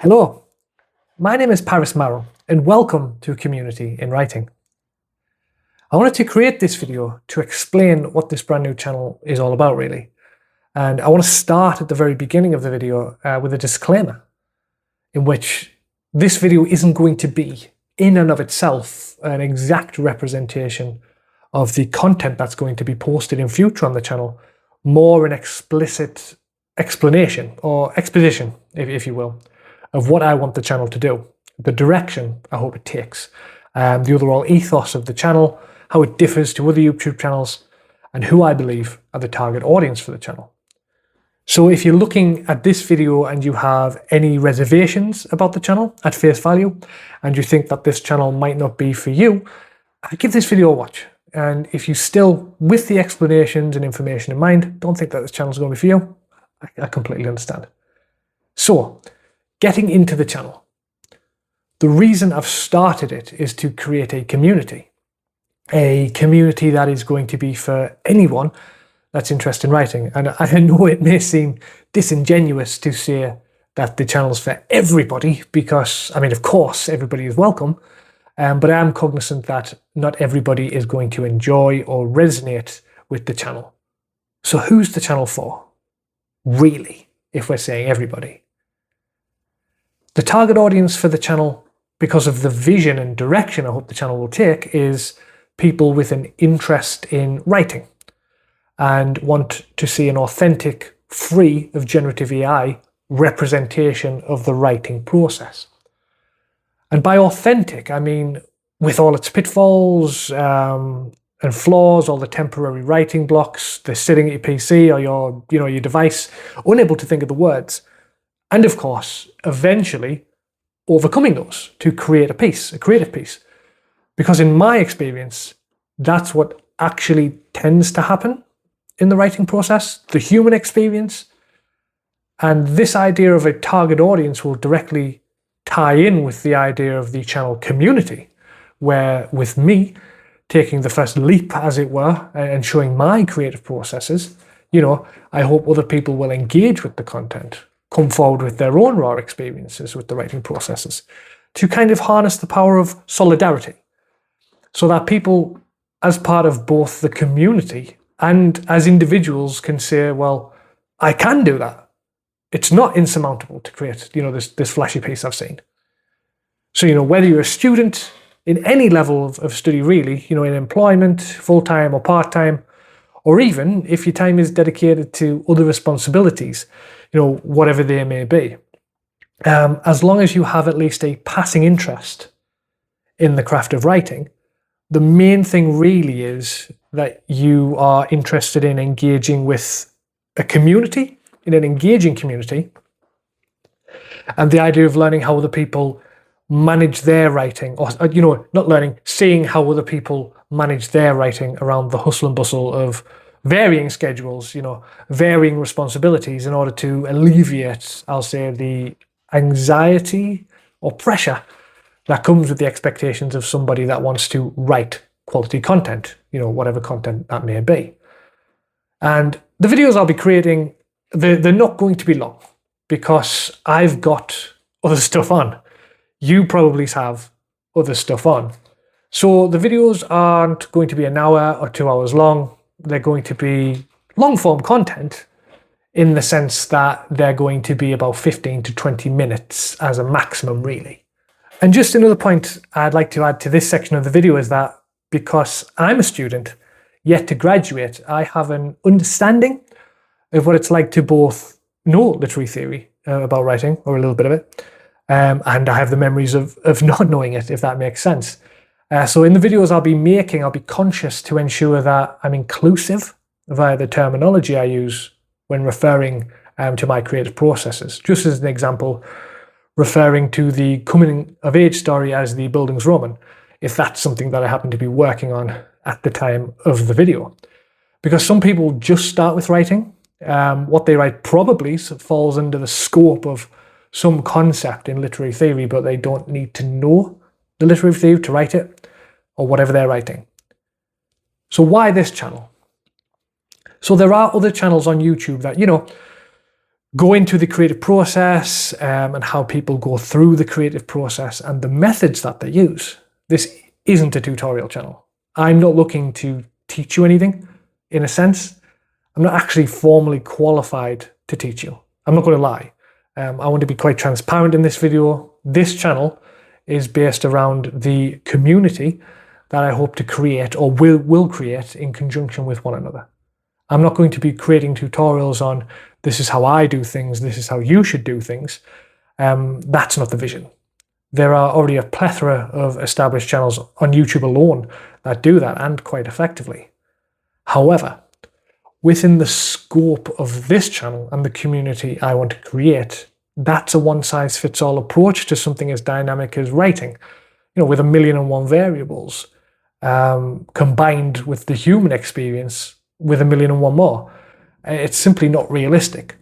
Hello, my name is Paris Marrow and welcome to Community in Writing. I wanted to create this video to explain what this brand new channel is all about really. And I want to start at the very beginning of the video with a disclaimer in which this video isn't going to be in and of itself an exact representation of the content that's going to be posted in future on the channel, more an explicit explanation or exposition, if you will, of what I want the channel to do, the direction I hope it takes, the overall ethos of the channel, how it differs to other YouTube channels, and who I believe are the target audience for the channel. So if you're looking at this video and you have any reservations about the channel at face value, and you think that this channel might not be for you, give this video a watch. And if you still, with the explanations and information in mind, don't think that this channel is going to be for you, I completely understand. So, getting into the channel. The reason I've started it is to create a community that is going to be for anyone that's interested in writing. And I know it may seem disingenuous to say that the channel's for everybody because, I mean, of course, everybody is welcome, but I am cognizant that not everybody is going to enjoy or resonate with the channel. So who's the channel for, really, if we're saying everybody? The target audience for the channel, because of the vision and direction I hope the channel will take, is people with an interest in writing and want to see an authentic, free of generative AI representation of the writing process. And by authentic, I mean with all its pitfalls and flaws, all the temporary writing blocks, the sitting at your PC or your device, unable to think of the words. And of course, eventually overcoming those to create a piece, a creative piece. Because in my experience, that's what actually tends to happen in the writing process, the human experience. And this idea of a target audience will directly tie in with the idea of the channel community, where with me taking the first leap, as it were, and showing my creative processes, I hope other people will engage with the content, come forward with their own raw experiences with the writing processes, to kind of harness the power of solidarity, so that people, as part of both the community and as individuals, can say, well, I can do that. It's not insurmountable to create, this flashy piece I've seen. So, whether you're a student in any level of study, really, in employment, full-time or part-time, or even if your time is dedicated to other responsibilities, whatever they may be, as long as you have at least a passing interest in the craft of writing, the main thing really is that you are interested in engaging with a community, in an engaging community, and the idea of learning how other people manage their writing, or not learning, seeing how other people manage their writing around the hustle and bustle of varying schedules, varying responsibilities, in order to alleviate, I'll say, the anxiety or pressure that comes with the expectations of somebody that wants to write quality content, whatever content that may be. And the videos I'll be creating, they're not going to be long because I've got other stuff on. You probably have other stuff on. So the videos aren't going to be an hour or 2 hours long. They're going to be long-form content in the sense that they're going to be about 15 to 20 minutes as a maximum, really. And just another point I'd like to add to this section of the video is that because I'm a student yet to graduate, I have an understanding of what it's like to both know literary theory about writing, or a little bit of it, and I have the memories of not knowing it, if that makes sense. So in the videos I'll be conscious to ensure that I'm inclusive via the terminology I use when referring to my creative processes. Just as an example, referring to the coming of age story as the Bildungsroman, if that's something that I happen to be working on at the time of the video. Because some people just start with writing. What they write probably falls under the scope of some concept in literary theory, but they don't need to know the literary theory to write it, or whatever they're writing. So why this channel? So there are other channels on YouTube that, go into the creative process and how people go through the creative process and the methods that they use. This isn't a tutorial channel. I'm not looking to teach you anything, in a sense. I'm not actually formally qualified to teach you. I'm not going to lie. I want to be quite transparent in this video. This channel is based around the community that I hope to create or will create in conjunction with one another. I'm not going to be creating tutorials on this is how I do things, this is how you should do things. That's not the vision. There are already a plethora of established channels on YouTube alone that do that, and quite effectively. However, within the scope of this channel and the community I want to create, that's a one-size-fits-all approach to something as dynamic as writing, with 1,000,001 variables, combined with the human experience with 1,000,001 more. It's simply not realistic.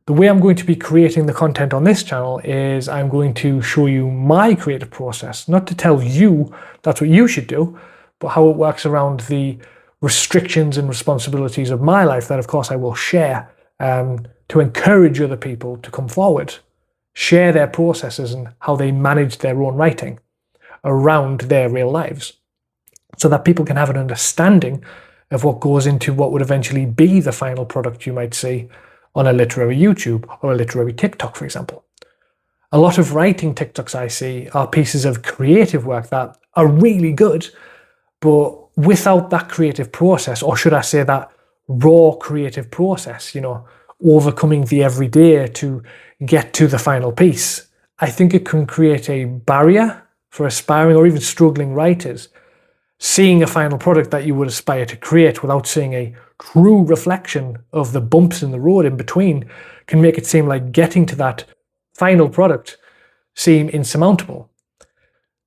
The way I'm going to be creating the content on this channel is I'm going to show you my creative process, not to tell you that's what you should do, but how it works around the restrictions and responsibilities of my life that, of course, I will share to encourage other people to come forward, share their processes and how they manage their own writing around their real lives, so that people can have an understanding of what goes into what would eventually be the final product you might see on a literary YouTube or a literary TikTok, for example. A lot of writing TikToks I see are pieces of creative work that are really good, but without that creative process, or should I say that raw creative process, overcoming the everyday to get to the final piece, I think it can create a barrier for aspiring or even struggling writers. Seeing a final product that you would aspire to create without seeing a true reflection of the bumps in the road in between can make it seem like getting to that final product seem insurmountable.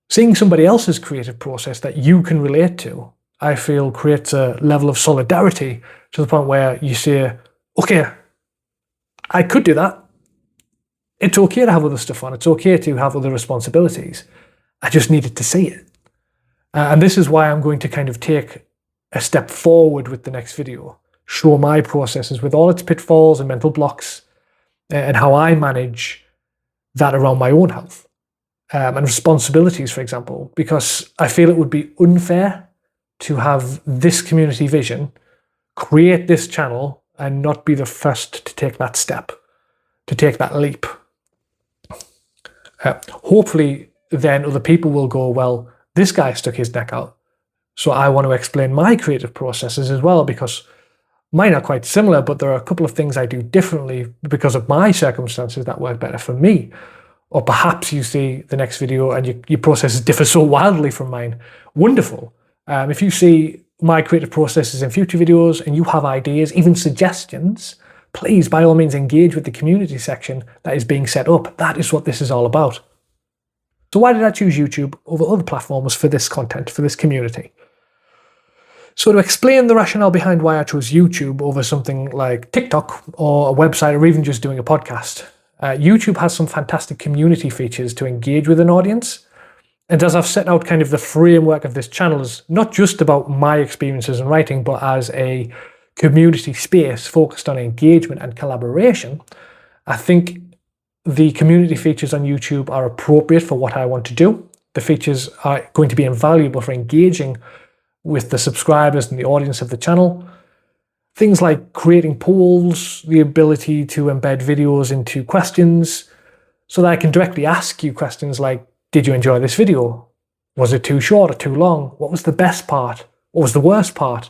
Seeing somebody else's creative process that you can relate to, I feel, creates a level of solidarity to the point where you say, okay, I could do that. It's okay to have other stuff on. It's okay to have other responsibilities. I just needed to see it. And this is why I'm going to kind of take a step forward with the next video, show my processes with all its pitfalls and mental blocks, and how I manage that around my own health and responsibilities, for example, because I feel it would be unfair to have this community vision, create this channel, and not be the first to take that step, to take that leap. Hopefully, then other people will go, well, this guy stuck his neck out, so I want to explain my creative processes as well, because mine are quite similar, but there are a couple of things I do differently because of my circumstances that work better for me. Or perhaps you see the next video and your processes differ so wildly from mine. Wonderful. If you see my creative processes in future videos and you have ideas, even suggestions, please, by all means, engage with the community section that is being set up. That is what this is all about. So why did I choose YouTube over other platforms for this content, for this community? So to explain the rationale behind why I chose YouTube over something like TikTok or a website or even just doing a podcast, YouTube has some fantastic community features to engage with an audience. And as I've set out kind of the framework of this channel is not just about my experiences in writing, but as a community space focused on engagement and collaboration, I think the community features on YouTube are appropriate for what I want to do. The features are going to be invaluable for engaging with the subscribers and the audience of the channel. Things like creating polls, the ability to embed videos into questions so that I can directly ask you questions like, did you enjoy this video? Was it too short or too long? What was the best part? What was the worst part?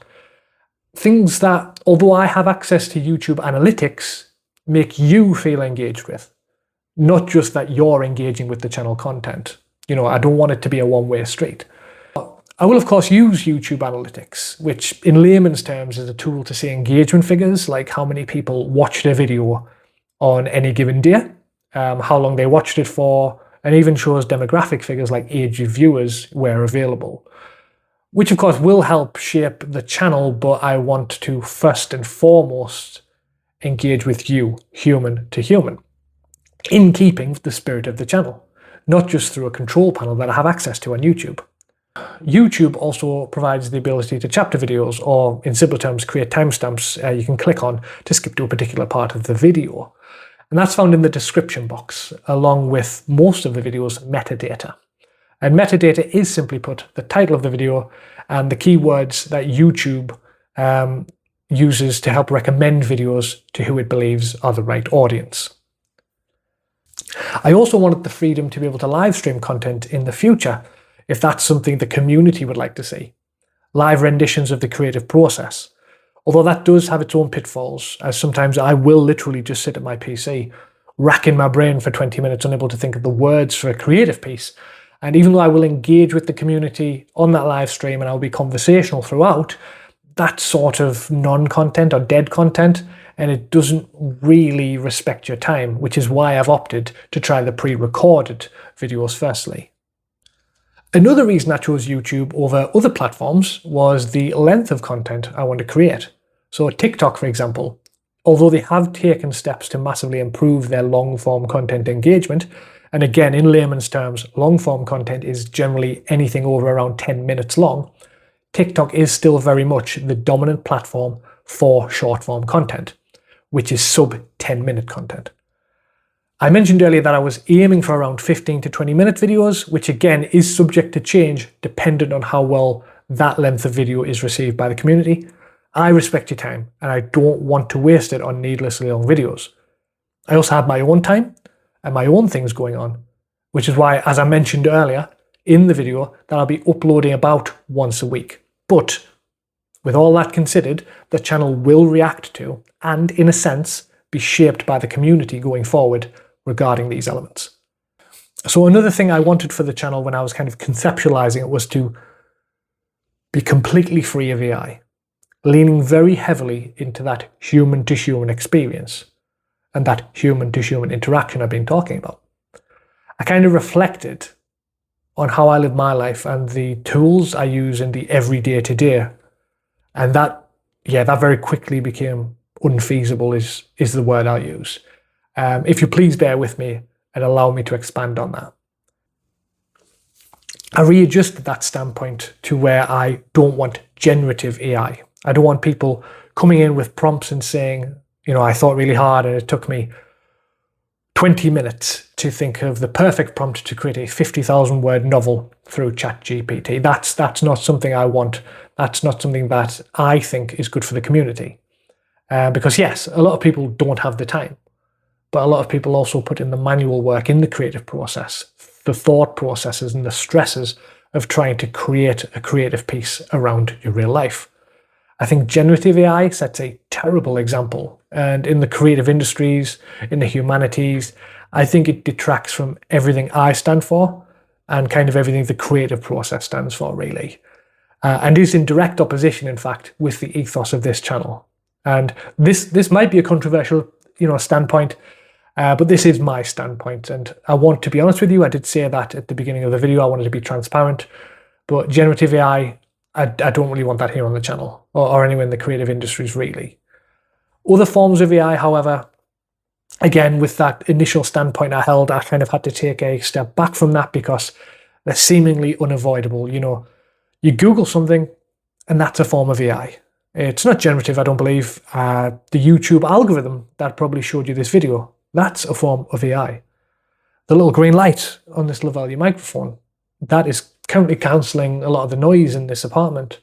Things that, although I have access to YouTube analytics, make you feel engaged with. Not just that you're engaging with the channel content. I don't want it to be a one-way street. I will, of course, use YouTube analytics, which in layman's terms is a tool to see engagement figures, like how many people watched a video on any given day, how long they watched it for, and even shows demographic figures like age of viewers where available, which of course will help shape the channel, but I want to first and foremost engage with you, human to human, in keeping with the spirit of the channel, not just through a control panel that I have access to on YouTube. YouTube also provides the ability to chapter videos, or in simpler terms, create timestamps you can click on to skip to a particular part of the video. And that's found in the description box, along with most of the video's metadata. And metadata is, simply put, the title of the video and the keywords that YouTube uses to help recommend videos to who it believes are the right audience. I also wanted the freedom to be able to live stream content in the future, if that's something the community would like to see. Live renditions of the creative process. Although that does have its own pitfalls, as sometimes I will literally just sit at my PC, racking my brain for 20 minutes, unable to think of the words for a creative piece. And even though I will engage with the community on that live stream and I'll be conversational throughout, that's sort of non-content or dead content, and it doesn't really respect your time, which is why I've opted to try the pre-recorded videos firstly. Another reason I chose YouTube over other platforms was the length of content I want to create. So TikTok, for example, although they have taken steps to massively improve their long-form content engagement, and again, in layman's terms, long-form content is generally anything over around 10 minutes long, TikTok is still very much the dominant platform for short-form content, which is sub 10-minute content. I mentioned earlier that I was aiming for around 15 to 20-minute videos, which again is subject to change dependent on how well that length of video is received by the community. I respect your time, and I don't want to waste it on needlessly long videos. I also have my own time and my own things going on, which is why, as I mentioned earlier in the video, that I'll be uploading about once a week. But with all that considered, the channel will react to, and in a sense, be shaped by the community going forward regarding these elements. So another thing I wanted for the channel when I was kind of conceptualizing it was to be completely free of AI, leaning very heavily into that human-to-human experience and that human-to-human interaction I've been talking about. I kind of reflected on how I live my life and the tools I use in the everyday to-day, and that very quickly became unfeasible is the word I'll use. If you please bear with me and allow me to expand on that. I readjusted that standpoint to where I don't want generative AI. I don't want people coming in with prompts and saying, I thought really hard and it took me 20 minutes to think of the perfect prompt to create a 50,000 word novel through ChatGPT. That's not something I want. That's not something that I think is good for the community. Because yes, a lot of people don't have the time, but a lot of people also put in the manual work in the creative process, the thought processes and the stresses of trying to create a creative piece around your real life. I think generative AI sets a terrible example, and in the creative industries, in the humanities, I think it detracts from everything I stand for and kind of everything the creative process stands for, really. And is in direct opposition, in fact, with the ethos of this channel. And this might be a controversial, standpoint, but this is my standpoint. And I want to be honest with you, I did say that at the beginning of the video, I wanted to be transparent, but generative AI, I don't really want that here on the channel or anywhere in the creative industries, really. Other forms of AI, however, again, with that initial standpoint I held, I kind of had to take a step back from that because they're seemingly unavoidable. You Google something and that's a form of AI. It's not generative, I don't believe. The YouTube algorithm that probably showed you this video, that's a form of AI. The little green light on this lavalier microphone, that is currently cancelling a lot of the noise in this apartment.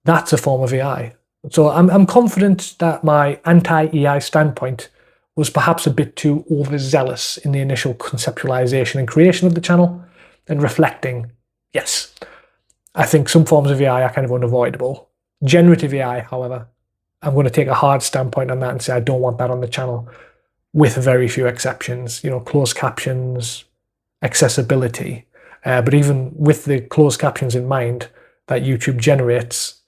That's a form of AI. So I'm confident that my anti-AI standpoint was perhaps a bit too overzealous in the initial conceptualization and creation of the channel, and reflecting, yes, I think some forms of AI are kind of unavoidable. Generative AI, however, I'm going to take a hard standpoint on that and say I don't want that on the channel, with very few exceptions. Closed captions, accessibility. But even with the closed captions in mind that YouTube generates,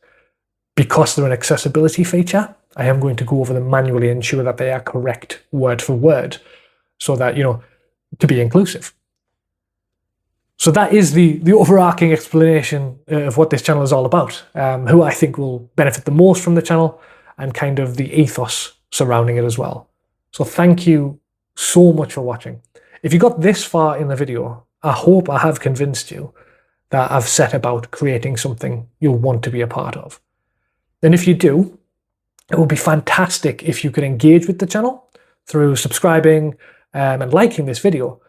because they're an accessibility feature, I am going to go over them manually and ensure that they are correct word for word, so that, to be inclusive. So that is the overarching explanation of what this channel is all about, who I think will benefit the most from the channel, and kind of the ethos surrounding it as well. So thank you so much for watching. If you got this far in the video, I hope I have convinced you that I've set about creating something you'll want to be a part of. And if you do, it would be fantastic if you could engage with the channel through subscribing and liking this video.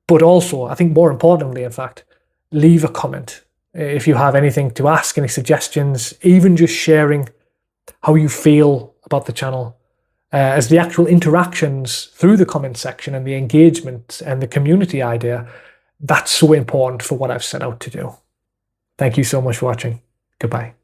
But also, I think more importantly, in fact, leave a comment if you have anything to ask, any suggestions, even just sharing how you feel about the channel, as the actual interactions through the comment section and the engagement and the community idea, that's so important for what I've set out to do. Thank you so much for watching. Goodbye.